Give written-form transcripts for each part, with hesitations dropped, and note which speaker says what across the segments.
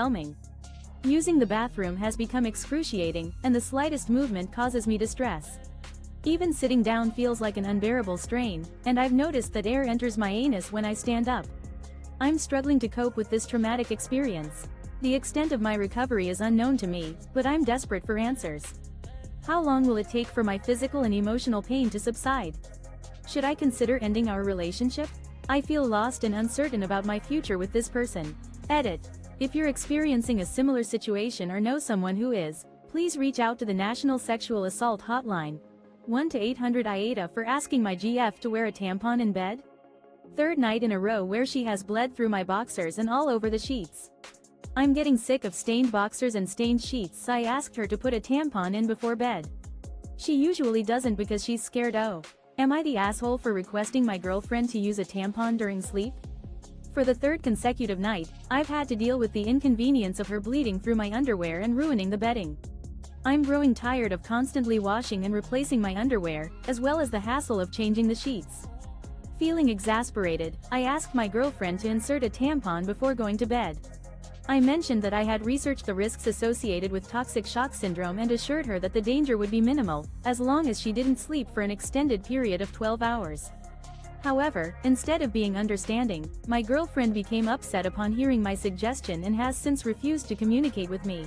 Speaker 1: overwhelming. Using the bathroom has become excruciating, and the slightest movement causes me distress. Even sitting down feels like an unbearable strain, and I've noticed that air enters my anus when I stand up. I'm struggling to cope with this traumatic experience. The extent of my recovery is unknown to me, but I'm desperate for answers. How long will it take for my physical and emotional pain to subside? Should I consider ending our relationship? I feel lost and uncertain about my future with this person. Edit. If you're experiencing a similar situation or know someone who is, please reach out to the National Sexual Assault Hotline, 1-800 AITA, for asking my GF to wear a tampon in bed. Third night in a row where she has bled through my boxers and all over the sheets. I'm getting sick of stained boxers and stained sheets, so I asked her to put a tampon in before bed. She usually doesn't because she's scared. Oh, am I the asshole for requesting my girlfriend to use a tampon during sleep? For the third consecutive night, I've had to deal with the inconvenience of her bleeding through my underwear and ruining the bedding. I'm growing tired of constantly washing and replacing my underwear, as well as the hassle of changing the sheets. Feeling exasperated, I asked my girlfriend to insert a tampon before going to bed. I mentioned that I had researched the risks associated with toxic shock syndrome and assured her that the danger would be minimal, as long as she didn't sleep for an extended period of 12 hours. However, instead of being understanding, my girlfriend became upset upon hearing my suggestion and has since refused to communicate with me.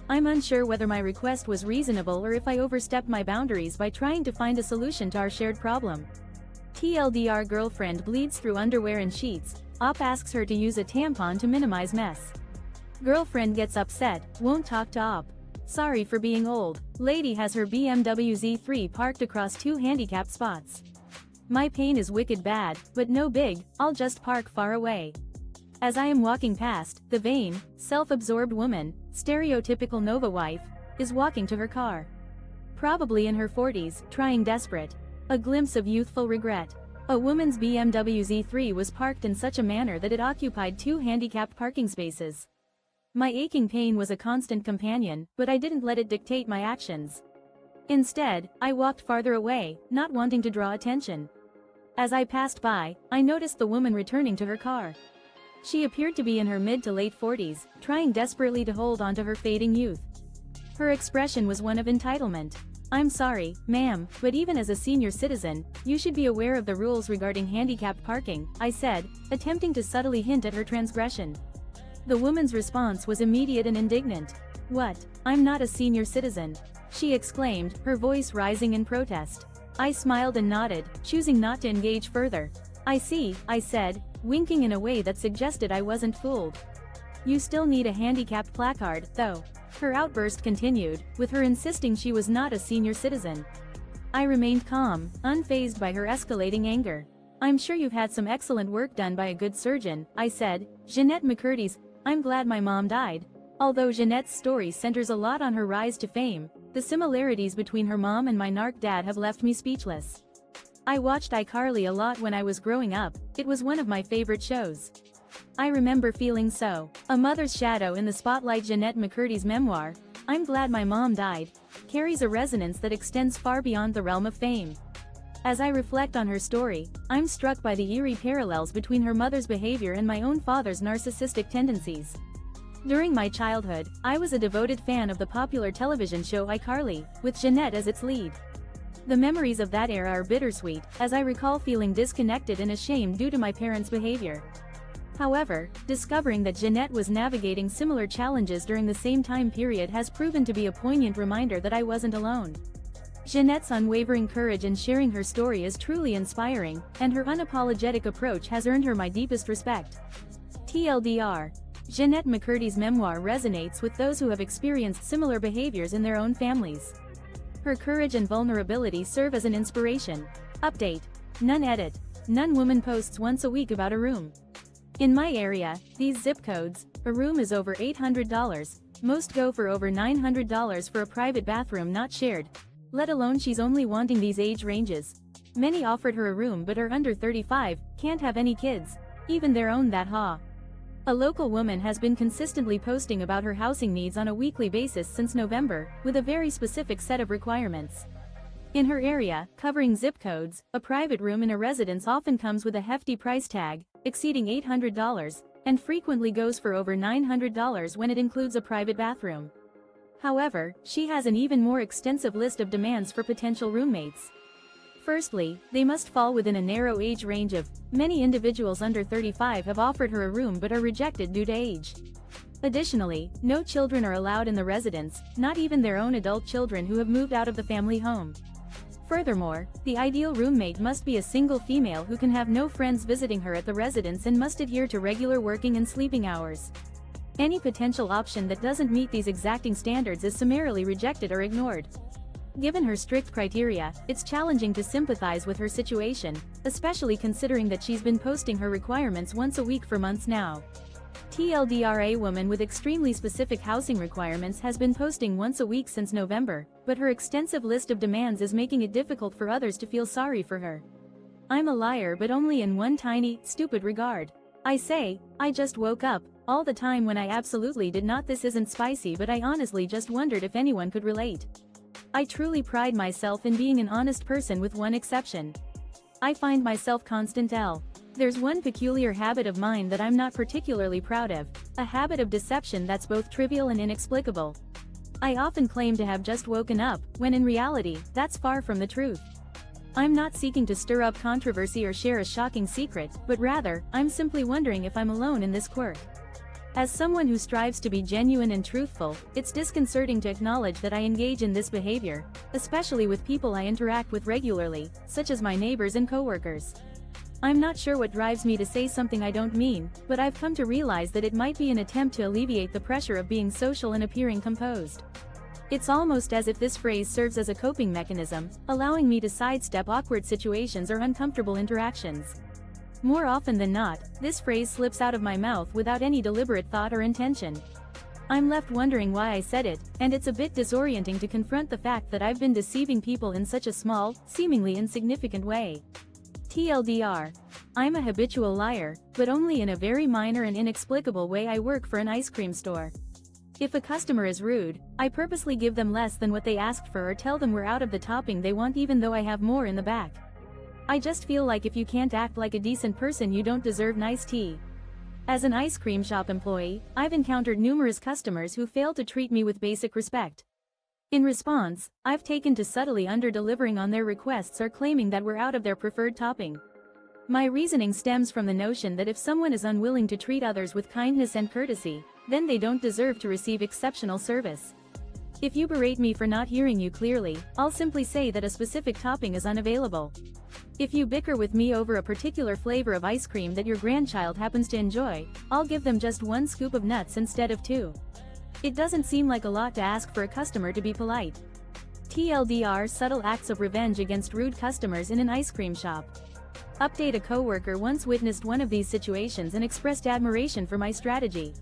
Speaker 1: I'm unsure whether my request was reasonable or if I overstepped my boundaries by trying to find a solution to our shared problem. TLDR: girlfriend bleeds through underwear and sheets. Op asks her to use a tampon to minimize mess. Girlfriend gets upset, won't talk to Op. Sorry for being old. Lady has her BMW Z3 parked across two handicapped spots. My pain is wicked bad, but no big, I'll just park far away. As I am walking past, the vain, self-absorbed woman, stereotypical Nova wife, is walking to her car. Probably in her 40s, trying desperate. A glimpse of youthful regret. A woman's BMW Z3 was parked in such a manner that it occupied two handicapped parking spaces. My aching pain was a constant companion, but I didn't let it dictate my actions. Instead, I walked farther away, not wanting to draw attention. As I passed by, I noticed the woman returning to her car. She appeared to be in her mid to late 40s, trying desperately to hold on to her fading youth. Her expression was one of entitlement. I'm sorry, ma'am, but even as a senior citizen, you should be aware of the rules regarding handicapped parking, I said, attempting to subtly hint at her transgression. The woman's response was immediate and indignant. What? I'm not a senior citizen, she exclaimed, her voice rising in protest. I smiled and nodded, choosing not to engage further. I see, I said, winking in a way that suggested I wasn't fooled. You still need a handicapped placard, though. Her outburst continued, with her insisting she was not a senior citizen. I remained calm, unfazed by her escalating anger. I'm sure you've had some excellent work done by a good surgeon, I said. Jeanette McCurdy's, I'm glad my mom died. Although Jeanette's story centers a lot on her rise to fame, the similarities between her mom and my narc dad have left me speechless. I watched iCarly a lot when I was growing up, it was one of my favorite shows. I remember feeling so, a mother's shadow in the spotlight. Jeanette McCurdy's memoir, I'm Glad My Mom Died, carries a resonance that extends far beyond the realm of fame. As I reflect on her story, I'm struck by the eerie parallels between her mother's behavior and my own father's narcissistic tendencies. During my childhood, I was a devoted fan of the popular television show iCarly, with Jeanette as its lead. The memories of that era are bittersweet, as I recall feeling disconnected and ashamed due to my parents' behavior. However, discovering that Jeanette was navigating similar challenges during the same time period has proven to be a poignant reminder that I wasn't alone. Jeanette's unwavering courage in sharing her story is truly inspiring, and her unapologetic approach has earned her my deepest respect. TLDR: Jeanette McCurdy's memoir resonates with those who have experienced similar behaviors in their own families. Her courage and vulnerability serve as an inspiration. Update: None edit. None woman posts once a week about a room. In my area, these zip codes, a room is over $800, most go for over $900 for a private bathroom not shared, let alone she's only wanting these age ranges. Many offered her a room but are under 35, can't have any kids, even their own that ha. A local woman has been consistently posting about her housing needs on a weekly basis since November, with a very specific set of requirements. In her area, covering zip codes, a private room in a residence often comes with a hefty price tag, exceeding $800, and frequently goes for over $900 when it includes a private bathroom. However, she has an even more extensive list of demands for potential roommates. Firstly, they must fall within a narrow age range of, many individuals under 35 have offered her a room but are rejected due to age. Additionally, no children are allowed in the residence, not even their own adult children who have moved out of the family home. Furthermore, the ideal roommate must be a single female who can have no friends visiting her at the residence and must adhere to regular working and sleeping hours. Any potential option that doesn't meet these exacting standards is summarily rejected or ignored. Given her strict criteria, it's challenging to sympathize with her situation, especially considering that she's been posting her requirements once a week for months now. TLDR: a woman with extremely specific housing requirements has been posting once a week since November, but her extensive list of demands is making it difficult for others to feel sorry for her. I'm a liar, but only in one tiny, stupid regard. I say, I just woke up, all the time when I absolutely did not. This isn't spicy, but I honestly just wondered if anyone could relate. I truly pride myself in being an honest person with one exception. I find myself constant L. There's one peculiar habit of mine that I'm not particularly proud of, a habit of deception that's both trivial and inexplicable. I often claim to have just woken up, when in reality, that's far from the truth. I'm not seeking to stir up controversy or share a shocking secret, but rather, I'm simply wondering if I'm alone in this quirk. As someone who strives to be genuine and truthful, it's disconcerting to acknowledge that I engage in this behavior, especially with people I interact with regularly, such as my neighbors and coworkers. I'm not sure what drives me to say something I don't mean, but I've come to realize that it might be an attempt to alleviate the pressure of being social and appearing composed. It's almost as if this phrase serves as a coping mechanism, allowing me to sidestep awkward situations or uncomfortable interactions. More often than not, this phrase slips out of my mouth without any deliberate thought or intention. I'm left wondering why I said it, and it's a bit disorienting to confront the fact that I've been deceiving people in such a small, seemingly insignificant way. TLDR: I'm a habitual liar, but only in a very minor and inexplicable way. I work for an ice cream store. If a customer is rude, I purposely give them less than what they asked for or tell them we're out of the topping they want even though I have more in the back. I just feel like if you can't act like a decent person, you don't deserve nice tea. As an ice cream shop employee, I've encountered numerous customers who fail to treat me with basic respect. In response, I've taken to subtly under-delivering on their requests or claiming that we're out of their preferred topping. My reasoning stems from the notion that if someone is unwilling to treat others with kindness and courtesy, then they don't deserve to receive exceptional service. If you berate me for not hearing you clearly, I'll simply say that a specific topping is unavailable. If you bicker with me over a particular flavor of ice cream that your grandchild happens to enjoy, I'll give them just one scoop of nuts instead of two. It doesn't seem like a lot to ask for a customer to be polite. TLDR: subtle acts of revenge against rude customers in an ice cream shop. Update: a coworker once witnessed one of these situations and expressed admiration for my strategy.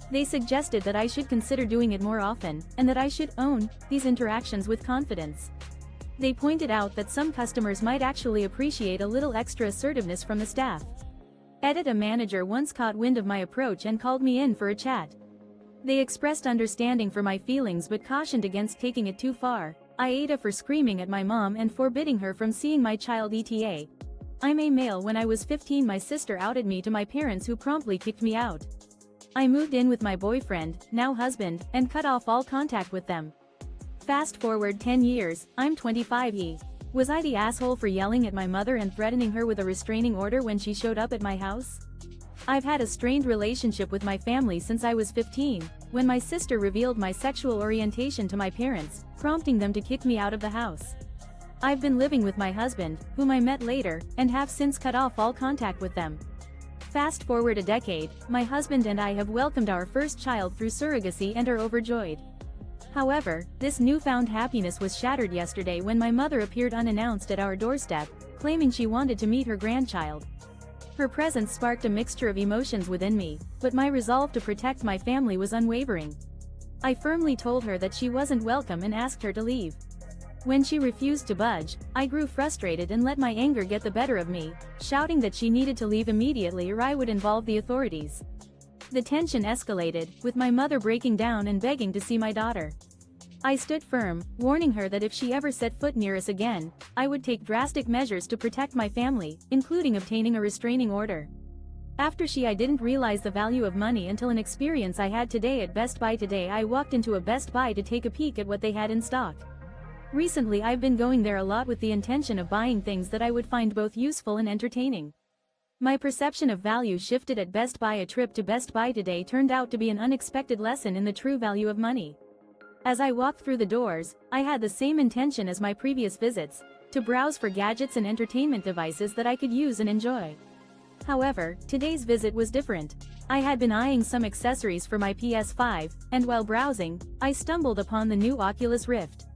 Speaker 1: They suggested that I should consider doing it more often, and that I should own these interactions with confidence. They pointed out that some customers might actually appreciate a little extra assertiveness from the staff. A manager once caught wind of my approach and called me in for a chat. They expressed understanding for my feelings but cautioned against taking it too far. AITA for screaming at my mom and forbidding her from seeing my child. ETA: I'm a male. When I was 15, my sister outed me to my parents, who promptly kicked me out. I moved in with my boyfriend, now husband, and cut off all contact with them. Fast forward 10 years, I'm 25. Was I the asshole for yelling at my mother and threatening her with a restraining order when she showed up at my house? I've had a strained relationship with my family since I was 15, when my sister revealed my sexual orientation to my parents, prompting them to kick me out of the house. I've been living with my husband, whom I met later, and have since cut off all contact with them. Fast forward a decade, my husband and I have welcomed our first child through surrogacy and are overjoyed. However, this newfound happiness was shattered yesterday when my mother appeared unannounced at our doorstep, claiming she wanted to meet her grandchild. Her presence sparked a mixture of emotions within me, but my resolve to protect my family was unwavering. I firmly told her that she wasn't welcome and asked her to leave. When she refused to budge, I grew frustrated and let my anger get the better of me, shouting that she needed to leave immediately or I would involve the authorities. The tension escalated, with my mother breaking down and begging to see my daughter. I stood firm, warning her that if she ever set foot near us again, I would take drastic measures to protect my family, including obtaining a restraining order. After I didn't realize the value of money until an experience I had today at Best Buy. Today I walked into a Best Buy to take a peek at what they had in stock. Recently I've been going there a lot with the intention of buying things that I would find both useful and entertaining. My perception of value shifted at Best Buy. A trip to Best Buy today turned out to be an unexpected lesson in the true value of money. As I walked through the doors, I had the same intention as my previous visits, to browse for gadgets and entertainment devices that I could use and enjoy. However, today's visit was different. I had been eyeing some accessories for my PS5, and while browsing, I stumbled upon the new Oculus Rift.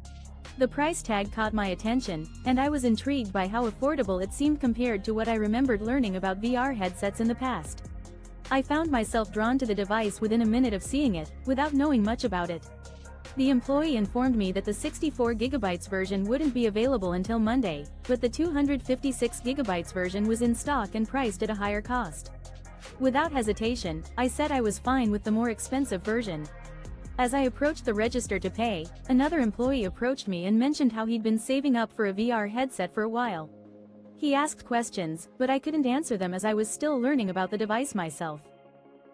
Speaker 1: The price tag caught my attention, and I was intrigued by how affordable it seemed compared to what I remembered learning about VR headsets in the past. I found myself drawn to the device within a minute of seeing it, without knowing much about it. The employee informed me that the 64GB version wouldn't be available until Monday, but the 256GB version was in stock and priced at a higher cost. Without hesitation, I said I was fine with the more expensive version. As I approached the register to pay, another employee approached me and mentioned how he'd been saving up for a VR headset for a while. He asked questions, but I couldn't answer them as I was still learning about the device myself.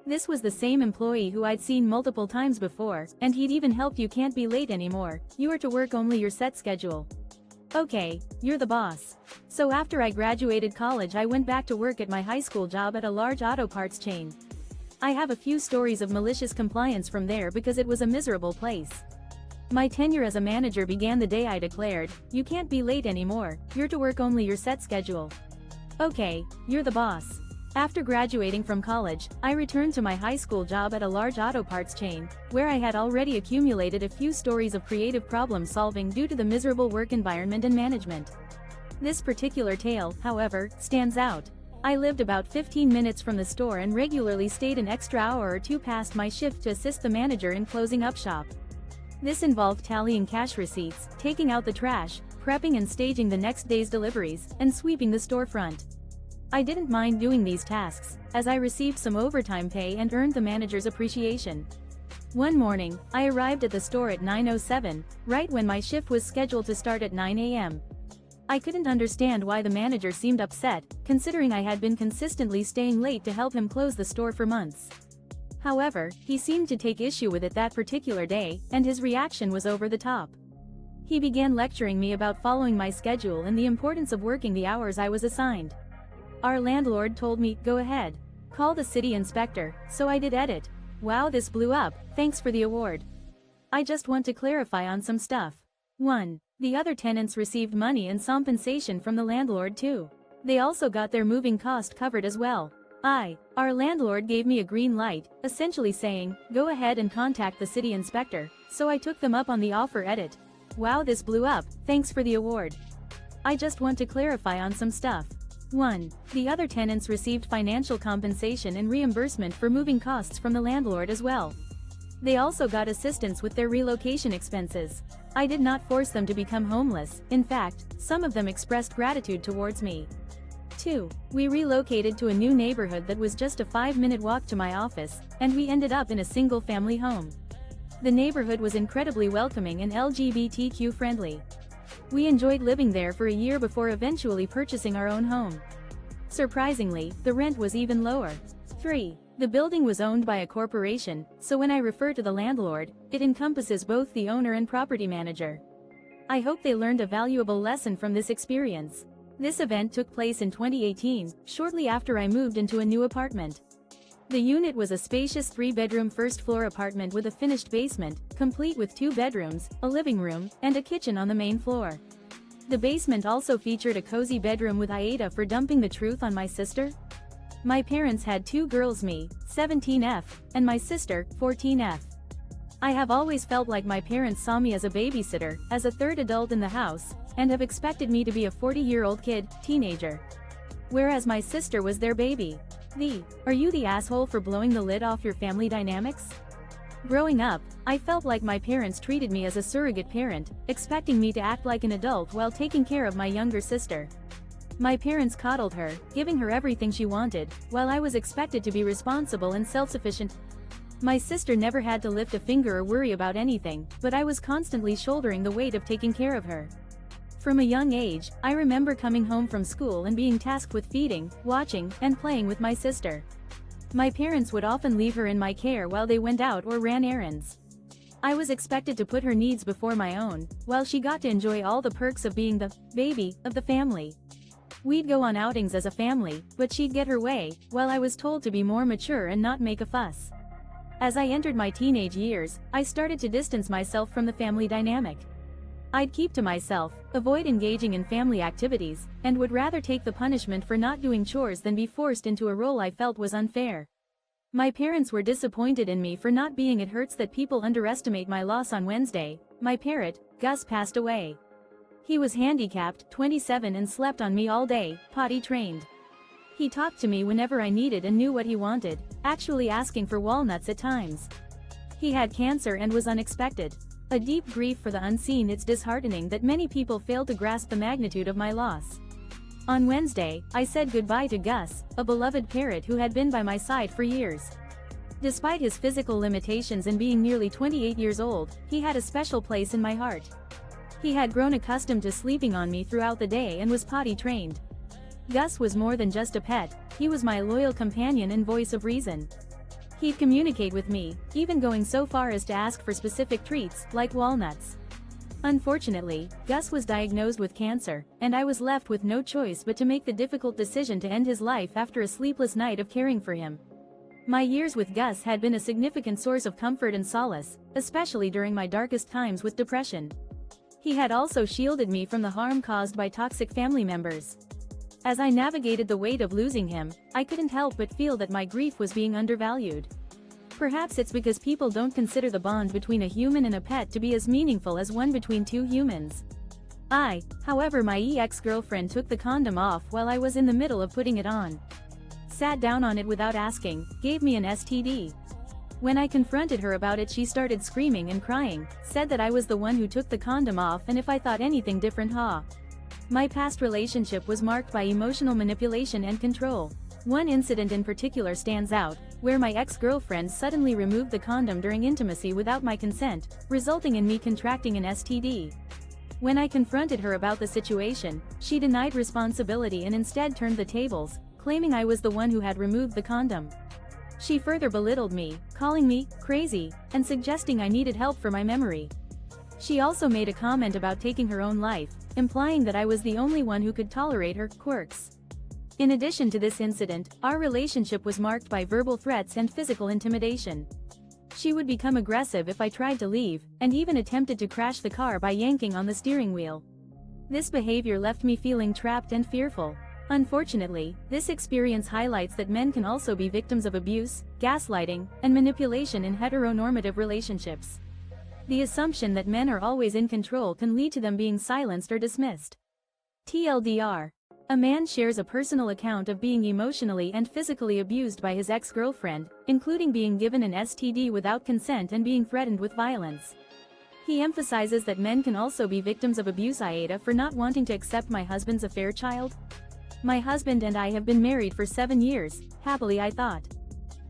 Speaker 1: This was the same employee who I'd seen multiple times before, and he'd even helped. You can't be late anymore, you are to work only your set schedule. Okay, you're the boss. So after I graduated college I went back to work at my high school job at a large auto parts chain. I have a few stories of malicious compliance from there because it was a miserable place. My tenure as a manager began the day I declared, "You can't be late anymore, you're to work only your set schedule." Okay, you're the boss. After graduating from college, I returned to my high school job at a large auto parts chain, where I had already accumulated a few stories of creative problem solving due to the miserable work environment and management. This particular tale, however, stands out. I lived about 15 minutes from the store and regularly stayed an extra hour or two past my shift to assist the manager in closing up shop. This involved tallying cash receipts, taking out the trash, prepping and staging the next day's deliveries, and sweeping the storefront. I didn't mind doing these tasks, as I received some overtime pay and earned the manager's appreciation. One morning, I arrived at the store at 9:07, right when my shift was scheduled to start at 9 a.m. I couldn't understand why the manager seemed upset, considering I had been consistently staying late to help him close the store for months. However, he seemed to take issue with it that particular day, and his reaction was over the top. He began lecturing me about following my schedule and the importance of working the hours I was assigned. Our landlord told me, "Go ahead. Call the city inspector," so I did. Edit. Wow, this blew up, thanks for the award. I just want to clarify on some stuff. 1. The other tenants received money and compensation from the landlord too. They also got their moving cost covered as well. Our landlord gave me a green light, essentially saying, "Go ahead and contact the city inspector," so I took them up on the offer. Edit. Wow, this blew up, thanks for the award. I just want to clarify on some stuff. 1. The other tenants received financial compensation and reimbursement for moving costs from the landlord as well. They also got assistance with their relocation expenses. I did not force them to become homeless, in fact, some of them expressed gratitude towards me. 2. We relocated to a new neighborhood that was just a 5-minute walk to my office, and we ended up in a single-family home. The neighborhood was incredibly welcoming and LGBTQ friendly. We enjoyed living there for a year before eventually purchasing our own home. Surprisingly, the rent was even lower. 3. The building was owned by a corporation, so when I refer to the landlord, it encompasses both the owner and property manager. I hope they learned a valuable lesson from this experience. This event took place in 2018, shortly after I moved into a new apartment. The unit was a spacious 3-bedroom first-floor apartment with a finished basement, complete with 2 bedrooms, a living room, and a kitchen on the main floor. The basement also featured a cozy bedroom with AITA. For dumping the truth on my sister? My parents had 2 girls, me, 17F, and my sister, 14F. I have always felt like my parents saw me as a babysitter, as a third adult in the house, and have expected me to be a 40-year-old kid, teenager. Whereas my sister was their baby. Are you the asshole for blowing the lid off your family dynamics? Growing up, I felt like my parents treated me as a surrogate parent, expecting me to act like an adult while taking care of my younger sister. My parents coddled her, giving her everything she wanted, while I was expected to be responsible and self-sufficient. My sister never had to lift a finger or worry about anything, but I was constantly shouldering the weight of taking care of her. From a young age, I remember coming home from school and being tasked with feeding, watching, and playing with my sister. My parents would often leave her in my care while they went out or ran errands. I was expected to put her needs before my own, while she got to enjoy all the perks of being the baby of the family. We'd go on outings as a family, but she'd get her way, while I was told to be more mature and not make a fuss. As I entered my teenage years, I started to distance myself from the family dynamic. I'd keep to myself, avoid engaging in family activities, and would rather take the punishment for not doing chores than be forced into a role I felt was unfair. My parents were disappointed in me for not being. It hurts that people underestimate my loss. On Wednesday, my parrot, Gus, passed away. He was handicapped, 27, and slept on me all day, potty trained. He talked to me whenever I needed and knew what he wanted, actually asking for walnuts at times. He had cancer and was unexpected. A deep grief for the unseen. It's disheartening that many people fail to grasp the magnitude of my loss. On Wednesday, I said goodbye to Gus, a beloved parrot who had been by my side for years. Despite his physical limitations and being nearly 28 years old, he had a special place in my heart. He had grown accustomed to sleeping on me throughout the day and was potty trained. Gus was more than just a pet, he was my loyal companion and voice of reason. He'd communicate with me, even going so far as to ask for specific treats, like walnuts. Unfortunately, Gus was diagnosed with cancer, and I was left with no choice but to make the difficult decision to end his life after a sleepless night of caring for him. My years with Gus had been a significant source of comfort and solace, especially during my darkest times with depression. He had also shielded me from the harm caused by toxic family members. As I navigated the weight of losing him, I couldn't help but feel that my grief was being undervalued. Perhaps it's because people don't consider the bond between a human and a pet to be as meaningful as one between two humans. However, my ex-girlfriend took the condom off while I was in the middle of putting it on. Sat down on it without asking, gave me an STD. When I confronted her about it, she started screaming and crying, said that I was the one who took the condom off and if I thought anything different. My past relationship was marked by emotional manipulation and control. One incident in particular stands out, where my ex-girlfriend suddenly removed the condom during intimacy without my consent, resulting in me contracting an STD. When I confronted her about the situation, she denied responsibility and instead turned the tables, claiming I was the one who had removed the condom. She further belittled me, calling me crazy, and suggesting I needed help for my memory. She also made a comment about taking her own life, implying that I was the only one who could tolerate her quirks. In addition to this incident, our relationship was marked by verbal threats and physical intimidation. She would become aggressive if I tried to leave, and even attempted to crash the car by yanking on the steering wheel. This behavior left me feeling trapped and fearful. Unfortunately, this experience highlights that men can also be victims of abuse, gaslighting, and manipulation in heteronormative relationships. The assumption that men are always in control can lead to them being silenced or dismissed. TLDR. A man shares a personal account of being emotionally and physically abused by his ex-girlfriend, including being given an STD without consent and being threatened with violence. He emphasizes that men can also be victims of abuse. AITA for not wanting to accept my husband's affair. Child. My husband and I have been married for 7 years, happily I thought.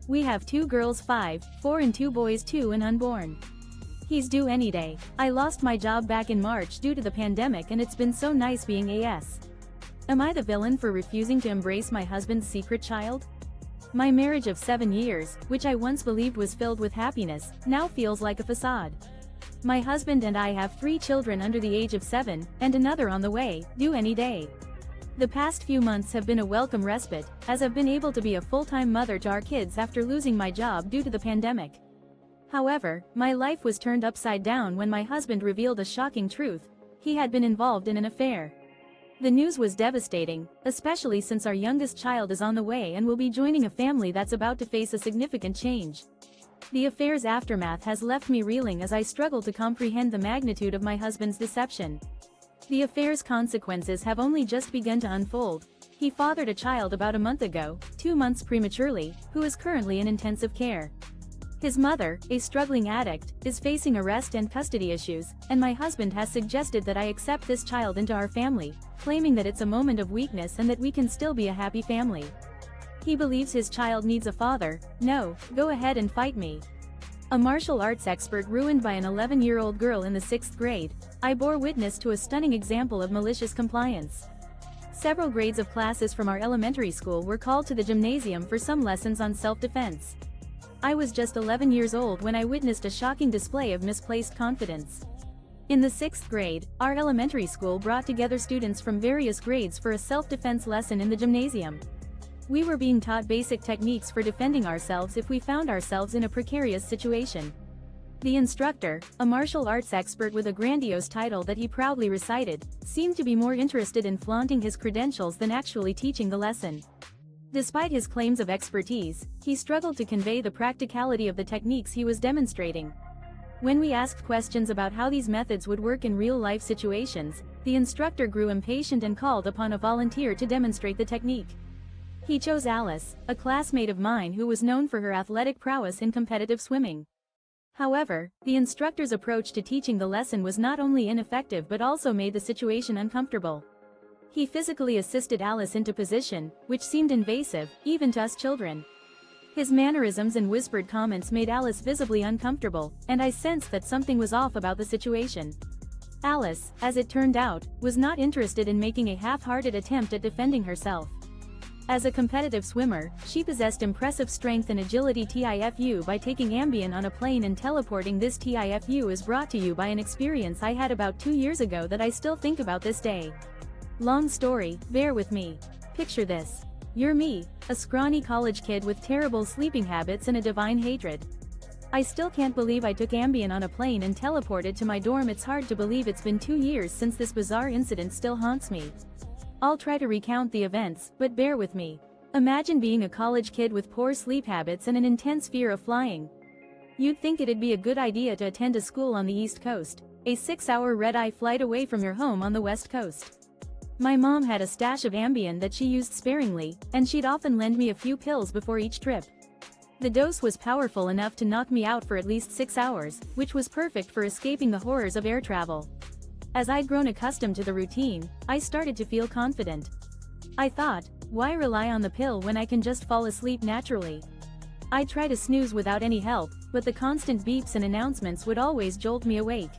Speaker 1: We have 2 girls 5, 4 and 2 boys 2 and unborn. He's due any day. I lost my job back in March due to the pandemic and it's been so nice being AS. Am I the villain for refusing to embrace my husband's secret? Child? My marriage of 7 years, which I once believed was filled with happiness, now feels like a facade. My husband and I have 3 children under the age of 7, and another on the way, due any day. The past few months have been a welcome respite, as I've been able to be a full-time mother to our kids after losing my job due to the pandemic. However, my life was turned upside down when my husband revealed a shocking truth: he had been involved in an affair. The news was devastating, especially since our youngest child is on the way and will be joining a family that's about to face a significant change. The affair's aftermath has left me reeling as I struggle to comprehend the magnitude of my husband's deception. The affair's consequences have only just begun to unfold. He fathered a child about a month ago, 2 months prematurely, who is currently in intensive care. His mother, a struggling addict, is facing arrest and custody issues, and my husband has suggested that I accept this child into our family, claiming that it's a moment of weakness and that we can still be a happy family. He believes his child needs a father. No, go ahead and fight me. A martial arts expert ruined by an 11-year-old girl in the 6th grade, I bore witness to a stunning example of malicious compliance. Several grades of classes from our elementary school were called to the gymnasium for some lessons on self-defense. I was just 11 years old when I witnessed a shocking display of misplaced confidence. In the 6th grade, our elementary school brought together students from various grades for a self-defense lesson in the gymnasium. We were being taught basic techniques for defending ourselves if we found ourselves in a precarious situation. The instructor, a martial arts expert with a grandiose title that he proudly recited, seemed to be more interested in flaunting his credentials than actually teaching the lesson. Despite his claims of expertise, he struggled to convey the practicality of the techniques he was demonstrating. When we asked questions about how these methods would work in real-life situations, the instructor grew impatient and called upon a volunteer to demonstrate the technique. He chose Alice, a classmate of mine who was known for her athletic prowess in competitive swimming. However, the instructor's approach to teaching the lesson was not only ineffective but also made the situation uncomfortable. He physically assisted Alice into position, which seemed invasive, even to us children. His mannerisms and whispered comments made Alice visibly uncomfortable, and I sensed that something was off about the situation. Alice, as it turned out, was not interested in making a half-hearted attempt at defending herself. As a competitive swimmer, she possessed impressive strength and agility. TIFU by taking Ambien on a plane and teleporting. This TIFU is brought to you by an experience I had about 2 years ago that I still think about this day. Long story, bear with me. Picture this. You're me, a scrawny college kid with terrible sleeping habits and a divine hatred. I still can't believe I took Ambien on a plane and teleported to my dorm. It's hard to believe it's been 2 years since this bizarre incident still haunts me. I'll try to recount the events, but bear with me. Imagine being a college kid with poor sleep habits and an intense fear of flying. You'd think it'd be a good idea to attend a school on the East Coast, a 6-hour red-eye flight away from your home on the West Coast. My mom had a stash of Ambien that she used sparingly, and she'd often lend me a few pills before each trip. The dose was powerful enough to knock me out for at least 6 hours, which was perfect for escaping the horrors of air travel. As I'd grown accustomed to the routine, I started to feel confident. I thought, why rely on the pill when I can just fall asleep naturally? I'd try to snooze without any help, but the constant beeps and announcements would always jolt me awake.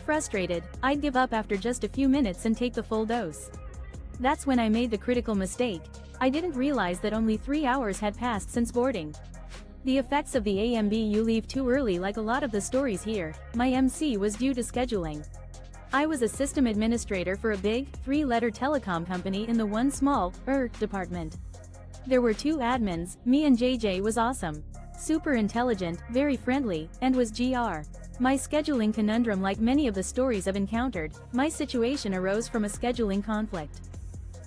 Speaker 1: Frustrated, I'd give up after just a few minutes and take the full dose. That's when I made the critical mistake. I didn't realize that only 3 hours had passed since boarding. The effects of the AMB. You leave too early. Like a lot of the stories here, my MC was due to scheduling. I was a system administrator for a big, 3-letter telecom company in the one small, department. There were 2 admins. Me and JJ was awesome. Super intelligent, very friendly, and was GR. My scheduling conundrum. Like many of the stories I've encountered, my situation arose from a scheduling conflict.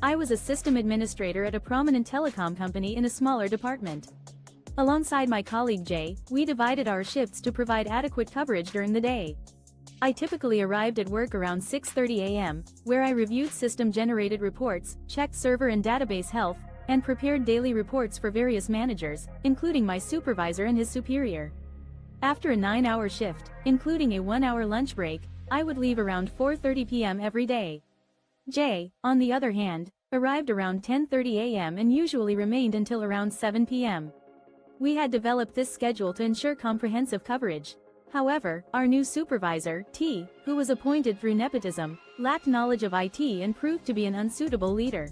Speaker 1: I was a system administrator at a prominent telecom company in a smaller department. Alongside my colleague Jay, we divided our shifts to provide adequate coverage during the day. I typically arrived at work around 6:30 a.m., where I reviewed system-generated reports, checked server and database health, and prepared daily reports for various managers, including my supervisor and his superior. After a 9-hour shift, including a 1-hour lunch break, I would leave around 4:30 p.m. every day. Jay, on the other hand, arrived around 10:30 a.m. and usually remained until around 7 p.m. We had developed this schedule to ensure comprehensive coverage. However, our new supervisor, T, who was appointed through nepotism, lacked knowledge of IT and proved to be an unsuitable leader.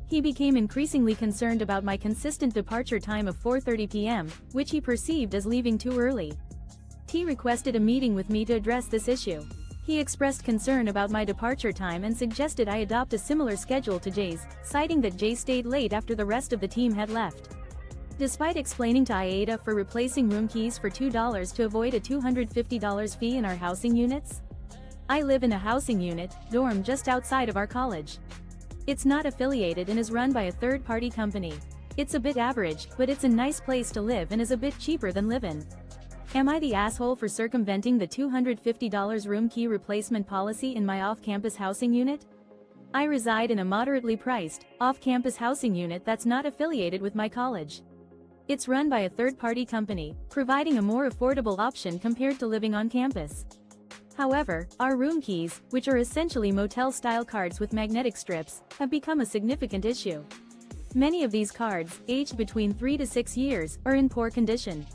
Speaker 1: He became increasingly concerned about my consistent departure time of 4:30 p.m., which he perceived as leaving too early. T requested a meeting with me to address this issue. He expressed concern about my departure time and suggested I adopt a similar schedule to Jay's, citing that Jay stayed late after the rest of the team had left. Despite explaining to AITA for replacing room keys for $2 to avoid a $250 fee in our housing units. I live in a housing unit, dorm just outside of our college. It's not affiliated and is run by a third-party company. It's a bit average, but it's a nice place to live and is a bit cheaper than live-in. Am I the asshole for circumventing the $250 room key replacement policy in my off-campus housing unit? I reside in a moderately priced, off-campus housing unit that's not affiliated with my college. It's run by a third-party company, providing a more affordable option compared to living on campus. However, our room keys, which are essentially motel-style cards with magnetic strips, have become a significant issue. Many of these cards, aged between 3 to 6 years, are in poor condition.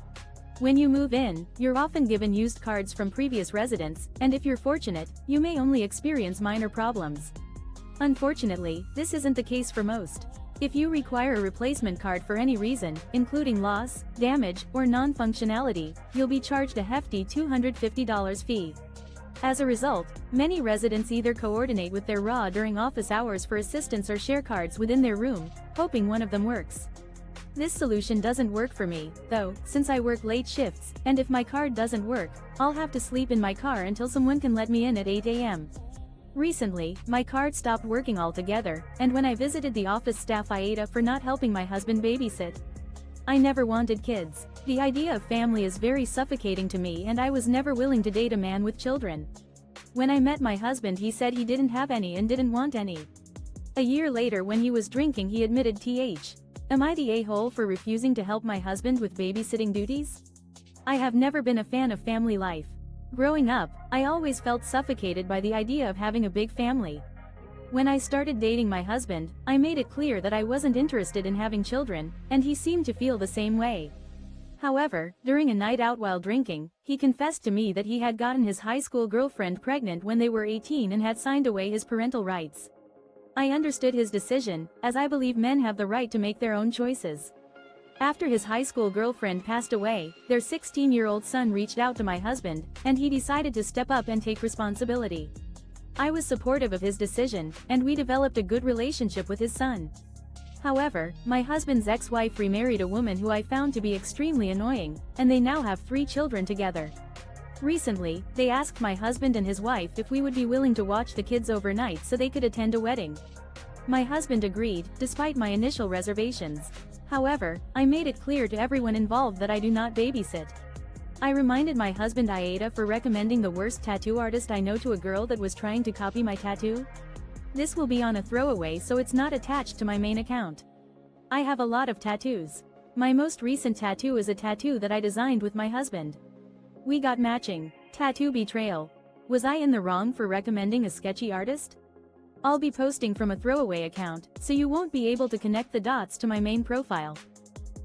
Speaker 1: When you move in, you're often given used cards from previous residents, and if you're fortunate, you may only experience minor problems. Unfortunately, this isn't the case for most. If you require a replacement card for any reason, including loss, damage, or non-functionality, you'll be charged a hefty $250 fee. As a result, many residents either coordinate with their RA during office hours for assistance or share cards within their room, hoping one of them works. This solution doesn't work for me, though, since I work late shifts, and if my card doesn't work, I'll have to sleep in my car until someone can let me in at 8 a.m. Recently, my card stopped working altogether, and when I visited the office staff AITA for not helping my husband babysit. I never wanted kids. The idea of family is very suffocating to me, and I was never willing to date a man with children. When I met my husband, he said he didn't have any and didn't want any. A year later, when he was drinking, he admitted, Am I the a-hole for refusing to help my husband with babysitting duties? I have never been a fan of family life. Growing up, I always felt suffocated by the idea of having a big family. When I started dating my husband, I made it clear that I wasn't interested in having children, and he seemed to feel the same way. However, during a night out while drinking, he confessed to me that he had gotten his high school girlfriend pregnant when they were 18 and had signed away his parental rights. I understood his decision, as I believe men have the right to make their own choices. After his high school girlfriend passed away, their 16-year-old son reached out to my husband, and he decided to step up and take responsibility. I was supportive of his decision, and we developed a good relationship with his son. However, my husband's ex-wife remarried a woman who I found to be extremely annoying, and they now have 3 children together. Recently, they asked my husband and his wife if we would be willing to watch the kids overnight so they could attend a wedding. My husband agreed, despite my initial reservations. However, I made it clear to everyone involved that I do not babysit. I reminded my husband AITA for recommending the worst tattoo artist I know to a girl that was trying to copy my tattoo. This will be on a throwaway, so it's not attached to my main account. I have a lot of tattoos. My most recent tattoo is a tattoo that I designed with my husband. We got matching. Tattoo betrayal. Was I in the wrong for recommending a sketchy artist? I'll be posting from a throwaway account, so you won't be able to connect the dots to my main profile.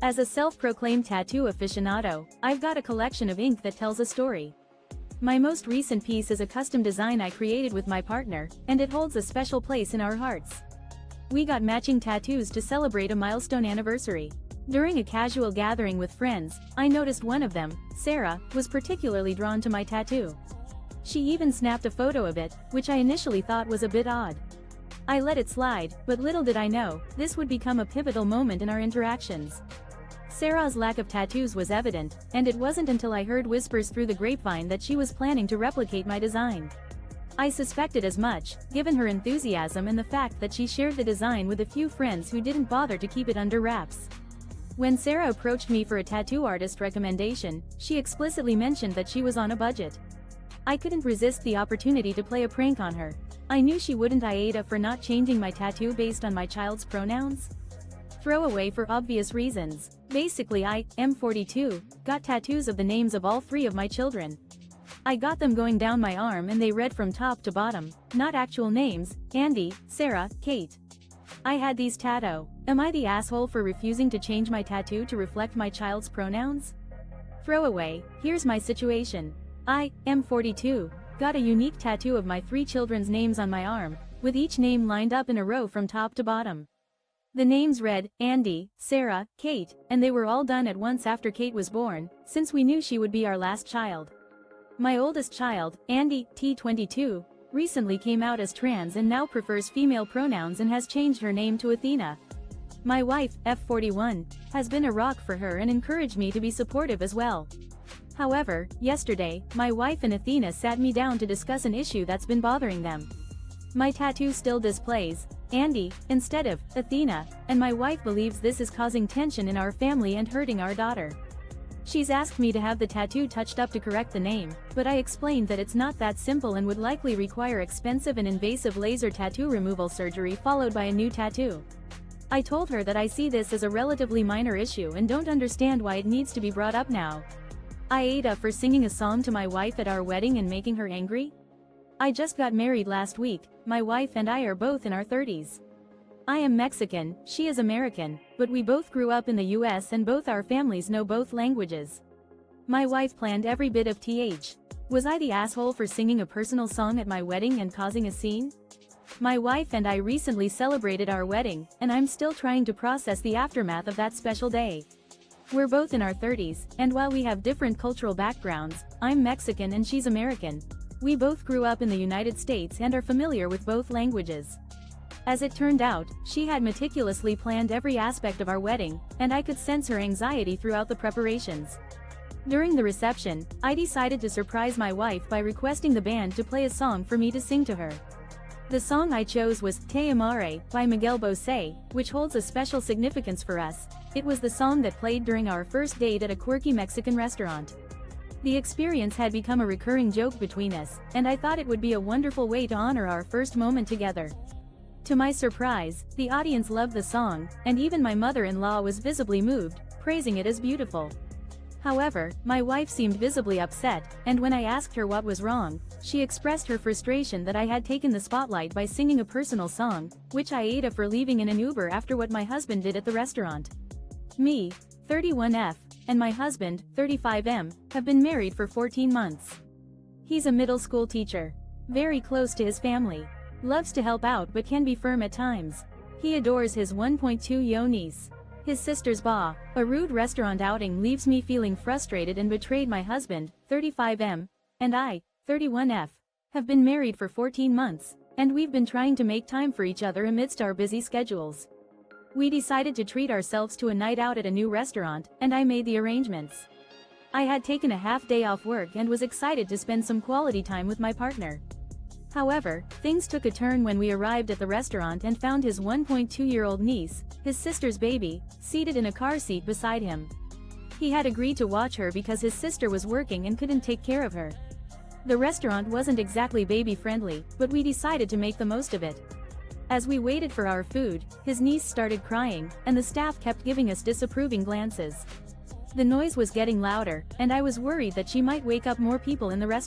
Speaker 1: As a self-proclaimed tattoo aficionado, I've got a collection of ink that tells a story. My most recent piece is a custom design I created with my partner, and it holds a special place in our hearts. We got matching tattoos to celebrate a milestone anniversary. During a casual gathering with friends, I noticed one of them, Sarah, was particularly drawn to my tattoo. She even snapped a photo of it, which I initially thought was a bit odd. I let it slide, but little did I know, this would become a pivotal moment in our interactions. Sarah's lack of tattoos was evident, and it wasn't until I heard whispers through the grapevine that she was planning to replicate my design. I suspected as much, given her enthusiasm and the fact that she shared the design with a few friends who didn't bother to keep it under wraps. When Sarah approached me for a tattoo artist recommendation, she explicitly mentioned that she was on a budget. I couldn't resist the opportunity to play a prank on her. I knew she wouldn't AITA for not changing my tattoo based on my child's pronouns. Throwaway for obvious reasons. Basically, I, M42, got tattoos of the names of all 3 of my children. I got them going down my arm and they read from top to bottom, not actual names, Andy, Sarah, Kate. I had these tattoo. Am I the asshole for refusing to change my tattoo to reflect my child's pronouns? Throwaway, here's my situation. I, M42, got a unique tattoo of my 3 children's names on my arm, with each name lined up in a row from top to bottom. The names read, Andy, Sarah, Kate, and they were all done at once after Kate was born, since we knew she would be our last child. My oldest child, Andy, T22, recently came out as trans and now prefers female pronouns and has changed her name to Athena. My wife, F41, has been a rock for her and encouraged me to be supportive as well. However, yesterday, my wife and Athena sat me down to discuss an issue that's been bothering them. My tattoo still displays Andy instead of Athena, and my wife believes this is causing tension in our family and hurting our daughter. She's asked me to have the tattoo touched up to correct the name, but I explained that it's not that simple and would likely require expensive and invasive laser tattoo removal surgery followed by a new tattoo. I told her that I see this as a relatively minor issue and don't understand why it needs to be brought up now. AITA for singing a song to my wife at our wedding and making her angry? I just got married last week. My wife and I are both in our 30s. I am Mexican, she is American, but we both grew up in the US and both our families know both languages. My wife planned every bit of Was I the asshole for singing a personal song at my wedding and causing a scene? My wife and I recently celebrated our wedding, and I'm still trying to process the aftermath of that special day. We're both in our 30s, and while we have different cultural backgrounds, I'm Mexican and she's American. We both grew up in the United States and are familiar with both languages. As it turned out, she had meticulously planned every aspect of our wedding, and I could sense her anxiety throughout the preparations. During the reception, I decided to surprise my wife by requesting the band to play a song for me to sing to her. The song I chose was Te Amare by Miguel Bosé, which holds a special significance for us. It was the song that played during our first date at a quirky Mexican restaurant. The experience had become a recurring joke between us, and I thought it would be a wonderful way to honor our first moment together. To my surprise, the audience loved the song, and even my mother-in-law was visibly moved, praising it as beautiful. However, my wife seemed visibly upset, and when I asked her what was wrong, she expressed her frustration that I had taken the spotlight by singing a personal song, which I AITA for leaving in an Uber after what my husband did at the restaurant. Me, 31F, and my husband, 35M, have been married for 14 months. He's a middle school teacher. Very close to his family. Loves to help out but can be firm at times. He adores his 1.2-year-old niece. His sister's a rude restaurant outing leaves me feeling frustrated and betrayed. My husband, 35M, and I, 31F, have been married for 14 months, and we've been trying to make time for each other amidst our busy schedules. We decided to treat ourselves to a night out at a new restaurant, and I made the arrangements. I had taken a half day off work and was excited to spend some quality time with my partner. However, things took a turn when we arrived at the restaurant and found his 1.2-year-old niece, his sister's baby, seated in a car seat beside him. He had agreed to watch her because his sister was working and couldn't take care of her. The restaurant wasn't exactly baby-friendly, but we decided to make the most of it. As we waited for our food, his niece started crying, and the staff kept giving us disapproving glances. The noise was getting louder, and I was worried that she might wake up more people in the restaurant.